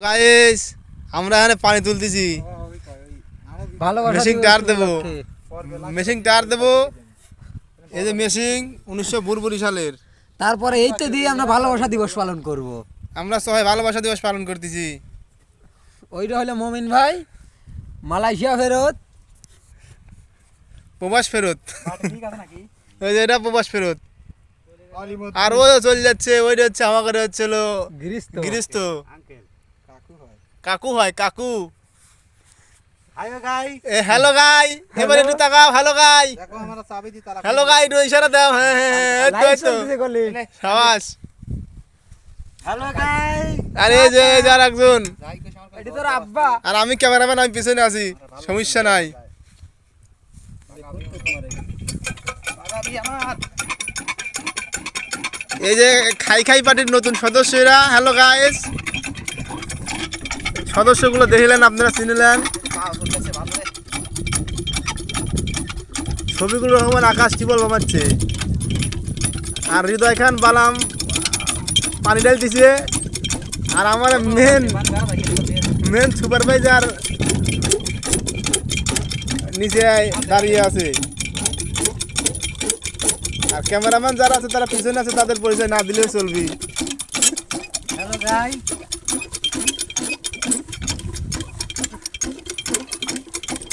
Guys আমরা এখানে পানি তুলতেছি মেশিন টায়ার দেবো মেশিন টায়ার দেবো এই যে মেশিন 1942 সালের তারপরে এইটা দিয়ে আমরা ভালোবাসা দিবস পালন করব। আমরা সবাই ভালোবাসা দিবস পালন করতেছি। ওইটা হলো মমিন ভাই মালয়েশিয়া ফেরত প্রবাস ফেরত ওই যে এটা প্রবাস ফেরত আর ও চলে যাচ্ছে ওইটা হচ্ছে আমাদের হচ্ছিল গৃহস্থ কাকু হয় কাকু। হ্যালো গাই এবারে একটু তাকাও হ্যালো গাই হ্যালো গাই একটু ইশারা দাও হ্যাঁ হ্যাঁ সাবাস হ্যালো গাই আরে এই যে যার একজন এটা তোর আব্বা আর আমি ক্যামেরাম্যান আমি পিছনে আছি সমস্যা নাই। এই যে খাই খাই পার্টির নতুন সদস্যরা হ্যালো গাইস সদস্যগুলো দেখলেন আপনারা চিনলেন ছবিগুলো রকমের আকাশ টিবল বামাচ্ছে আর হৃদয় খান বালাম পানি ডাল দিছে আর আমার মেন সুপারভাইজার নিচে দাঁড়িয়ে আছে আর ক্যামেরাম্যান যারা আছে তারা পিছনে আছে তাদের পরিচয় না দিলেও চলবি। হ্যালো গাই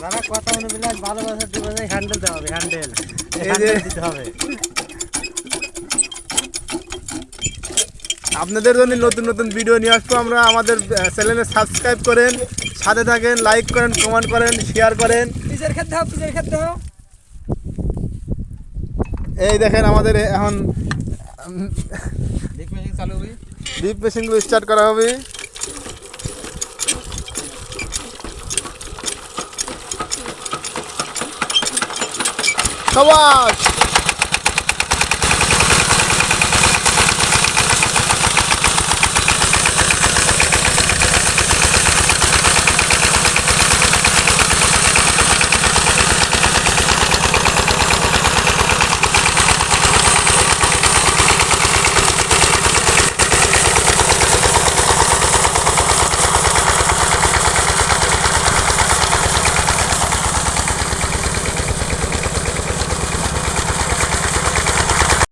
বাবা কথা মনে বিলাস ভালোবাসা দিবসে হ্যান্ডেল দিতে হবে হ্যান্ডেল দিতে হবে। আপনাদের জন্য নতুন নতুন ভিডিও নিয়ে আসবো আমরা আমাদের চ্যানেলে সাবস্ক্রাইব করেন সাথে থাকেন লাইক করেন কমেন্ট করেন শেয়ার করেন। পিছের ক্ষেত্রে হোক পিছের ক্ষেত্রে হোক এই দেখেন আমাদের এখন ডিপ মেশিন চালু হবে ডিপ মেশিনগুলো স্টার্ট করা হবে। সবাই